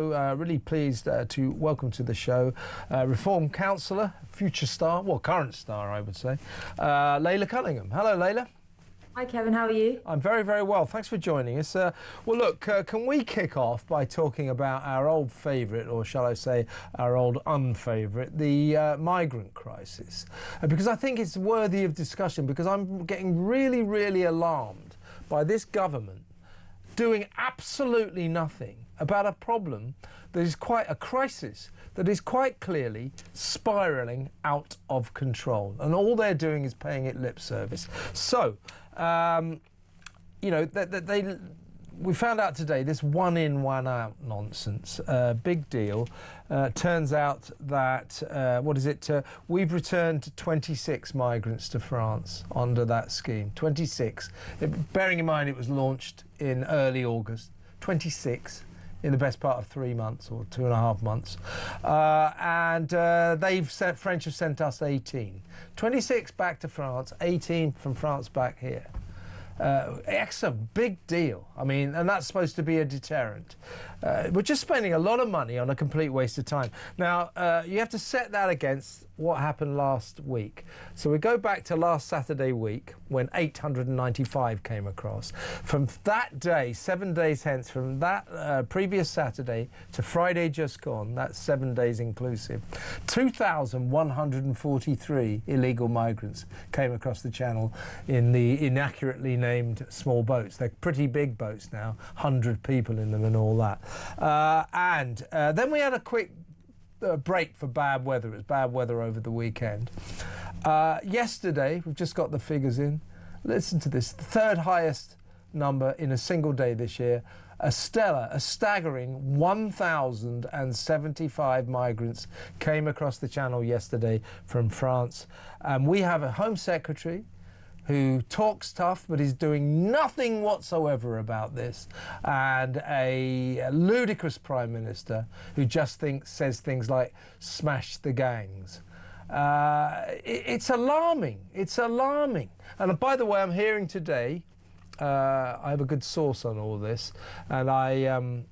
Really pleased to welcome to the show Reform Councillor, future star, well, current star, I would say, Laila Cunningham. Hello, Laila. Hi, Kevin. How are you? I'm very, very well. Thanks for joining us. Well, look, can we kick off by talking about our old favourite, or shall I say our old unfavourite, the migrant crisis? Because I think it's worthy of discussion, because I'm getting really, really alarmed by this government doing absolutely nothing about a problem that is quite a crisis, that is quite clearly spiralling out of control. And all they're doing is paying it lip service. So, you know, we found out today this one in, one out nonsense, big deal. Turns out that, we've returned 26 migrants to France under that scheme. 26. Bearing in mind it was launched in early August. 26 in the best part of 3 months or 2.5 months. French have sent us 18. 26 back to France, 18 from France back here. Excellent, big deal. I mean, and that's supposed to be a deterrent. We're just spending a lot of money on a complete waste of time. Now, you have to set that against what happened last week. So we go back to last Saturday week when 895 came across. From that day, 7 days hence, from that previous Saturday to Friday just gone, that's 7 days inclusive, 2,143 illegal migrants came across the channel in the inaccurately named small boats. They're pretty big boats now, 100 people in them and all that. Then we had a quick break for bad weather. It was bad weather over the weekend. Yesterday, we've just got the figures in. Listen to this, the third highest number in a single day this year. A staggering 1,075 migrants came across the channel yesterday from France. We have a Home Secretary who talks tough but is doing nothing whatsoever about this, and a ludicrous Prime Minister who just says things like smash the gangs. It's alarming. It's alarming. And by the way, I'm hearing today, I have a good source on all this, and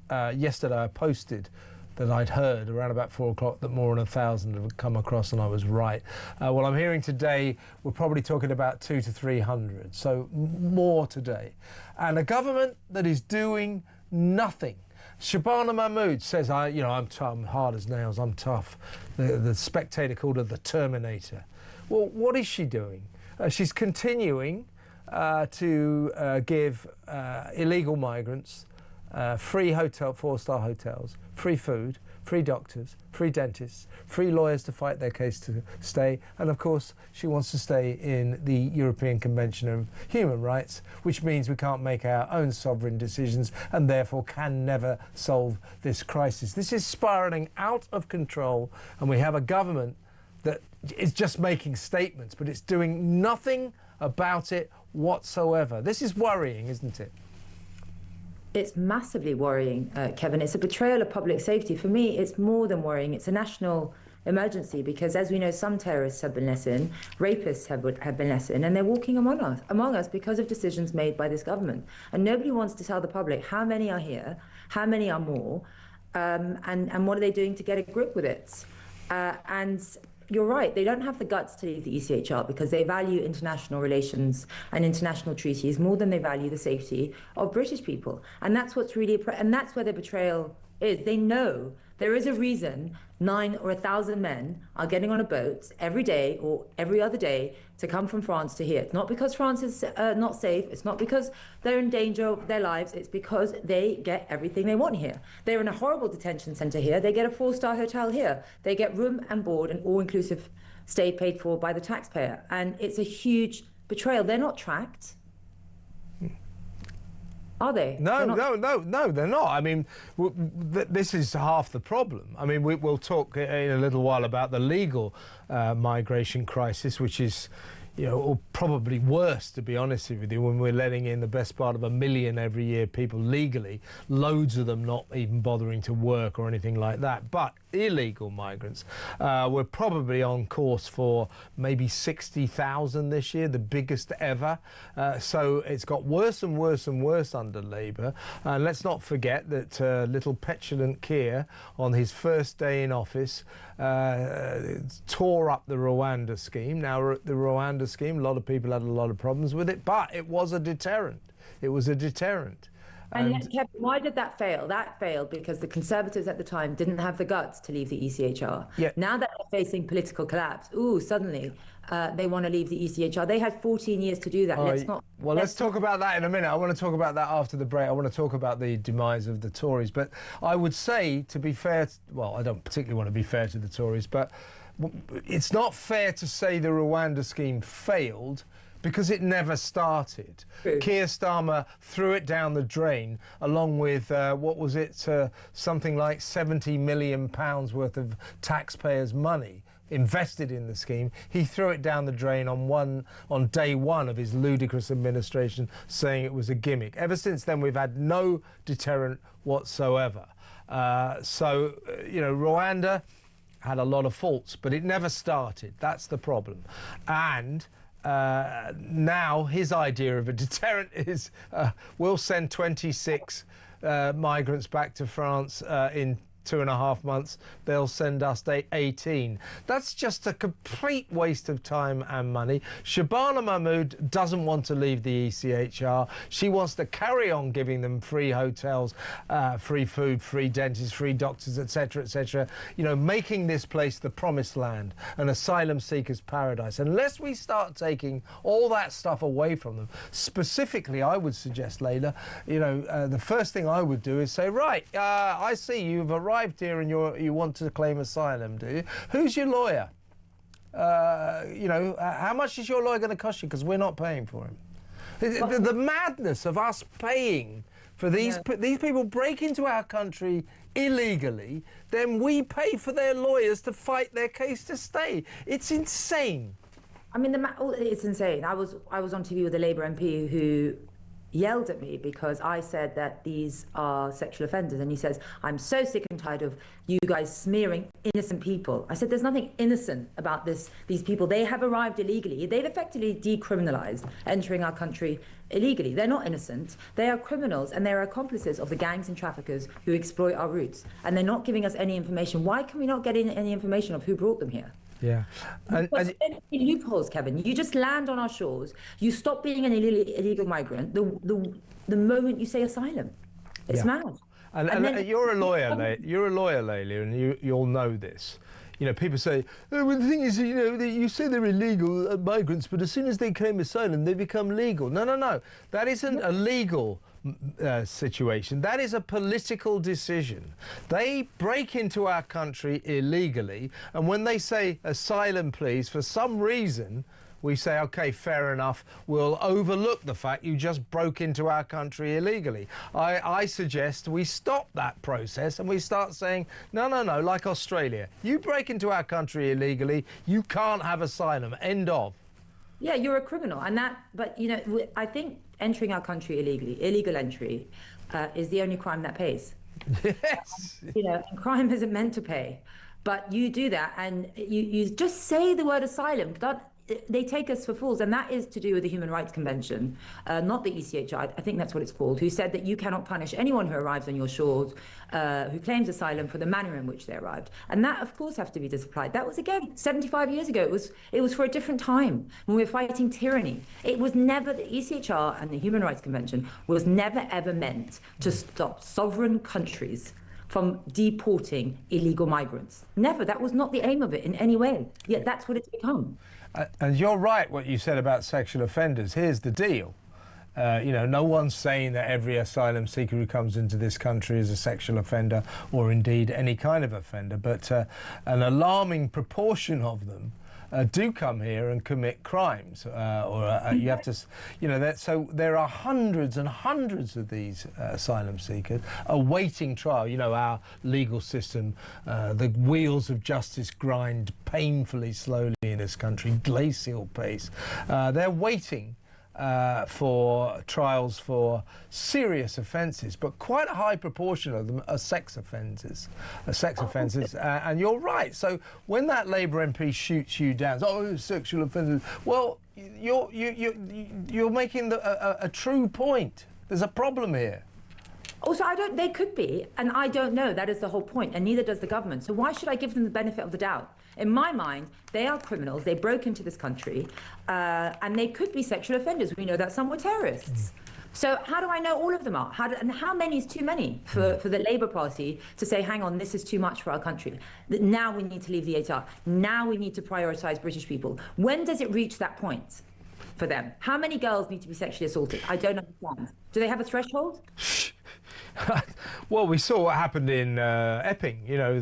yesterday I posted that I'd heard around about 4 o'clock that more than 1,000 have come across, and I was right. Well, I'm hearing today we're probably talking about 200 to 300, so more today. And a government that is doing nothing. Shabana Mahmood says, I'm hard as nails, I'm tough. The Spectator called her the Terminator. Well, what is she doing? She's continuing to give illegal migrants free hotel, 4-star hotels, free food, free doctors, free dentists, free lawyers to fight their case to stay, and of course she wants to stay in the European Convention of Human Rights, which means we can't make our own sovereign decisions and therefore can never solve this crisis. This is spiralling out of control, and we have a government that is just making statements, but it's doing nothing about it whatsoever. This is worrying, isn't it? It's massively worrying, Kevin. It's a betrayal of public safety. For me, it's more than worrying. It's a national emergency because, as we know, some terrorists have been let in, rapists have been let in, and they're walking among us because of decisions made by this government. And nobody wants to tell the public how many are here, how many are more, and what are they doing to get a grip with it. And you're right, they don't have the guts to leave the ECHR because they value international relations and international treaties more than they value the safety of British people. And that's what's really, and that's where the betrayal is. They know there is a reason 9 or 1,000 men are getting on a boat every day or every other day to come from France to here. It's not because France is not safe. It's not because they're in danger of their lives. It's because they get everything they want here. They're in a horrible detention centre here. They get a 4-star hotel here. They get room and board and all-inclusive stay paid for by the taxpayer. And it's a huge betrayal. They're not tracked. Are they? No, they're not. I mean, this is half the problem. I mean, we'll talk in a little while about the legal migration crisis, which is, or probably worse, to be honest with you, when we're letting in the best part of 1 million every year people legally, loads of them not even bothering to work or anything like that. But illegal migrants, we're probably on course for maybe 60,000 this year, the biggest ever. So it's got worse and worse and worse under Labour. And let's not forget that little petulant Keir, on his first day in office, tore up the Rwanda scheme. Now, the Rwanda scheme, a lot of people had a lot of problems with it, but it was a deterrent. It was a deterrent. And yet, Kevin, why did that fail? That failed because the Conservatives at the time didn't have the guts to leave the ECHR. Yeah. Now that they're facing political collapse, suddenly they want to leave the ECHR. They had 14 years to do that. Let's talk about that in a minute. I want to talk about that after the break. I want to talk about the demise of the Tories. But I would say, to be fair, I don't particularly want to be fair to the Tories, but it's not fair to say the Rwanda scheme failed, because it never started. True. Keir Starmer threw it down the drain, along with, something like £70 million worth of taxpayers' money invested in the scheme. He threw it down the drain on day one of his ludicrous administration, saying it was a gimmick. Ever since then, we've had no deterrent whatsoever. Rwanda had a lot of faults, but it never started. That's the problem. And now his idea of a deterrent is we'll send 26 migrants back to France in 2.5 months. They'll send us 18. That's just a complete waste of time and money. Shabana Mahmood doesn't want to leave the ECHR. She wants to carry on giving them free hotels, free food, free dentists, free doctors, etc., etc. Making this place the promised land, an asylum seekers' paradise. Unless we start taking all that stuff away from them, specifically, I would suggest, Laila, the first thing I would do is say, right, I see you've arrived here and you want to claim asylum, do you? Who's your lawyer? How much is your lawyer going to cost you? Because we're not paying for him. The madness of us paying for these people break into our country illegally, then we pay for their lawyers to fight their case to stay. It's insane. I mean, it's insane. I was on TV with a Labour MP who yelled at me because I said that these are sexual offenders, and he says, I'm so sick and tired of you guys smearing innocent people. I said, there's nothing innocent about these people. They have arrived illegally. They've effectively decriminalised entering our country illegally. They're not innocent. They are criminals, and they're accomplices of the gangs and traffickers who exploit our routes, and they're not giving us any information. Why can we not get any information of who brought them here? Yeah. And loopholes, Kevin. You just land on our shores. You stop being an illegal migrant the moment you say asylum. It's mad. And then, you're a lawyer, Laila, and you'll know this. People say, well, the thing is, you say they're illegal migrants, but as soon as they claim asylum, they become legal. No. That isn't a legal situation. That is a political decision. They break into our country illegally, and when they say asylum, please, for some reason, we say, OK, fair enough, we'll overlook the fact you just broke into our country illegally. I suggest we stop that process and we start saying, no, like Australia. You break into our country illegally, you can't have asylum, end of. Yeah, you're a criminal. But I think entering our country illegally, illegal entry, is the only crime that pays. Yes. And crime isn't meant to pay. But you do that, and you just say the word asylum. They take us for fools, and that is to do with the Human Rights Convention, not the ECHR, I think that's what it's called, who said that you cannot punish anyone who arrives on your shores, who claims asylum, for the manner in which they arrived. And that, of course, have to be disapplied. That was, again, 75 years ago. It was for a different time, when we were fighting tyranny. It was never, the ECHR and the Human Rights Convention was never, ever meant to stop sovereign countries from deporting illegal migrants. Never. That was not the aim of it in any way. Yet that's what it's become. And you're right what you said about sexual offenders. Here's the deal. No one's saying that every asylum seeker who comes into this country is a sexual offender, or indeed any kind of offender, but an alarming proportion of them do come here and commit crimes, you have to, so there are hundreds and hundreds of these asylum seekers awaiting trial. Our legal system, the wheels of justice grind painfully slowly in this country, glacial pace. They're waiting for trials for serious offences, but quite a high proportion of them are sex offences. And you're right. So when that Labour MP shoots you down, oh, sexual offences. Well, you're making a true point. There's a problem here. Also, they could be, and I don't know. That is the whole point, and neither does the government. So why should I give them the benefit of the doubt? In my mind, they are criminals. They broke into this country, and they could be sexual offenders. We know that some were terrorists. So how do I know all of them are? And how many is too many for the Labour Party to say, hang on, this is too much for our country? Now we need to leave the HR. Now we need to prioritise British people. When does it reach that point for them? How many girls need to be sexually assaulted? I don't understand. Do they have a threshold? Well, we saw what happened in Epping. You know,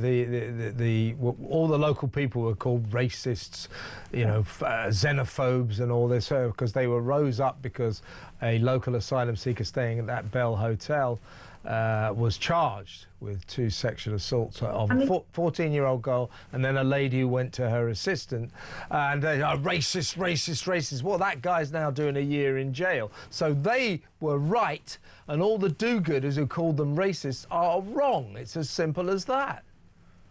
all the local people were called racists, you know, xenophobes and all this, because they were rose up because a local asylum seeker staying at that Bell Hotel was charged with 2 sexual assaults of a 14-year-old girl and then a lady who went to her assistant, and they are racist. Well, that guy's now doing a year in jail. So they were right, and all the do-gooders who called them racists are wrong. It's as simple as that.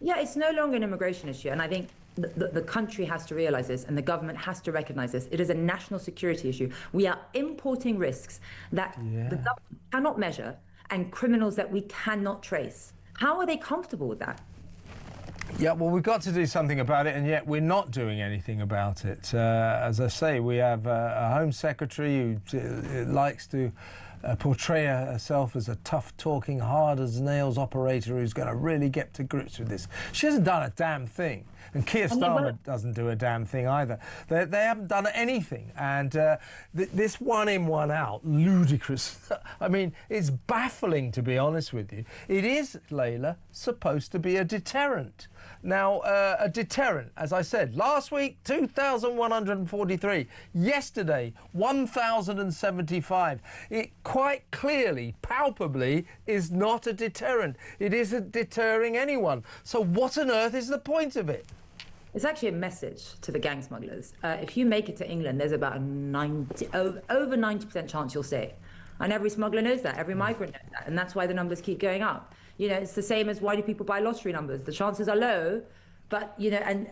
Yeah, it's no longer an immigration issue, and I think the country has to realise this, and the government has to recognise this. It is a national security issue. We are importing risks that the government cannot measure and criminals that we cannot trace. How are they comfortable with that? Yeah, well, we've got to do something about it, and yet we're not doing anything about it. As I say, we have a Home Secretary who likes to portray herself as a tough-talking, hard-as-nails operator who's going to really get to grips with this. She hasn't done a damn thing. And Keir Starmer doesn't do a damn thing either. They haven't done anything. And this one in, one out, ludicrous. I mean, it's baffling, to be honest with you. It is, Laila, supposed to be a deterrent. Now, a deterrent, as I said, last week, 2,143. Yesterday, 1,075. It quite clearly, palpably, is not a deterrent. It isn't deterring anyone. So what on earth is the point of it? It's actually a message to the gang smugglers. If you make it to England, there's about a over 90% chance you'll stay. And every smuggler knows that, every migrant knows that, and that's why the numbers keep going up. You know, it's the same as why do people buy lottery numbers? The chances are low, but, you know, and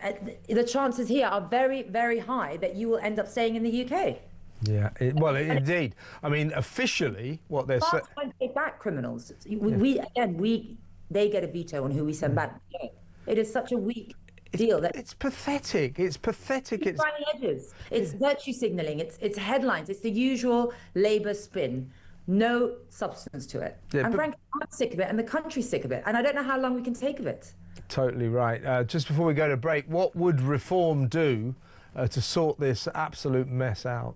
the chances here are very, very high that you will end up staying in the UK. Yeah, indeed. I mean, officially, what they're saying... won't take back criminals. They get a veto on who we send back. It is such a weak deal that it's pathetic. It's pathetic. It's finding edges. It's virtue signalling. It's headlines. It's the usual Labour spin. No substance to it. Yeah, and frankly, I'm sick of it, and the country's sick of it, and I don't know how long we can take of it. Totally right. Just before we go to break, what would reform do to sort this absolute mess out?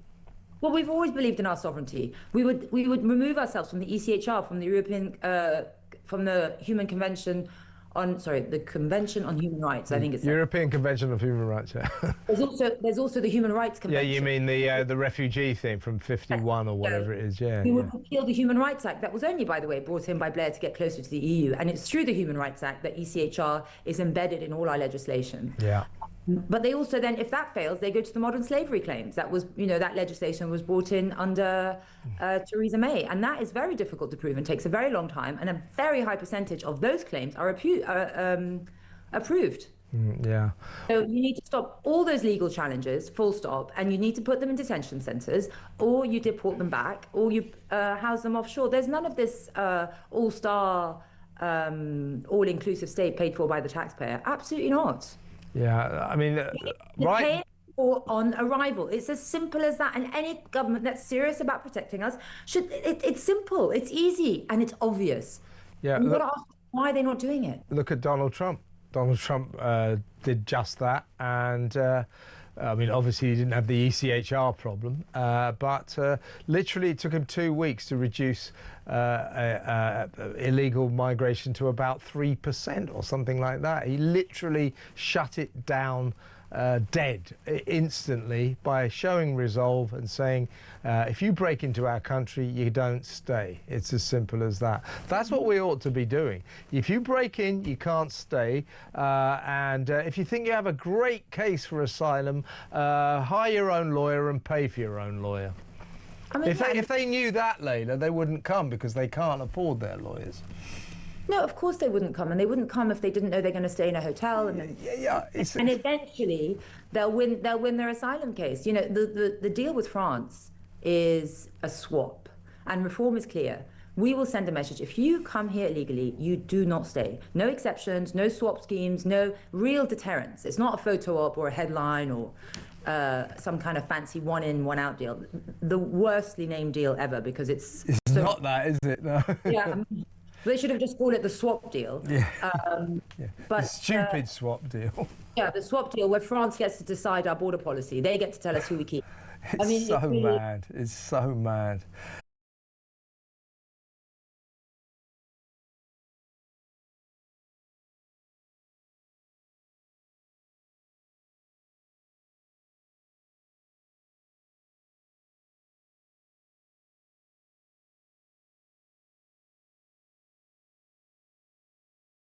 Well, we've always believed in our sovereignty. We would remove ourselves from the ECHR, from the European, from the Human Convention on, the Convention on Human Rights. I think it's European Convention of Human Rights. Yeah. There's also the Human Rights Convention. Yeah, you mean the refugee thing from '51 or whatever it is. Yeah. We would repeal the Human Rights Act. That was only, by the way, brought in by Blair to get closer to the EU, and it's through the Human Rights Act that ECHR is embedded in all our legislation. Yeah. But they also then, if that fails, they go to the modern slavery claims. That was, that legislation was brought in under Theresa May. And that is very difficult to prove and takes a very long time. And a very high percentage of those claims are approved. Yeah. So you need to stop all those legal challenges, full stop, and you need to put them in detention centres, or you deport them back, or you house them offshore. There's none of this all-star, all-inclusive state paid for by the taxpayer. Absolutely not. Yeah, I mean, right. Or on arrival. It's as simple as that. And any government that's serious about protecting us it's simple, it's easy, and it's obvious. Yeah. You've got to ask why they're not doing it. Look at Donald Trump. Donald Trump did just that, and I mean, obviously he didn't have the ECHR problem, but literally it took him 2 weeks to reduce illegal migration to about 3% or something like that. He literally shut it down dead instantly by showing resolve and saying, if you break into our country, you don't stay. It's as simple as that. That's what we ought to be doing. If you break in, you can't stay. And if you think you have a great case for asylum, hire your own lawyer and pay for your own lawyer. I mean, If they knew that, Laila, they wouldn't come because they can't afford their lawyers. No, of course they wouldn't come, and they wouldn't come if they didn't know they're going to stay in a hotel. And and eventually they'll win their asylum case. You know, the deal with France is a swap, and reform is clear. We will send a message: if you come here illegally, you do not stay. No exceptions, no swap schemes, no real deterrence. It's not a photo op or a headline or some kind of fancy one-in, one-out deal. The worstly named deal ever, because it's so, not that, is it? No. Yeah. They should have just called it the swap deal. Yeah. But the stupid swap deal. Yeah, the swap deal where France gets to decide our border policy. They get to tell us who we keep. It's so mad. It's so mad.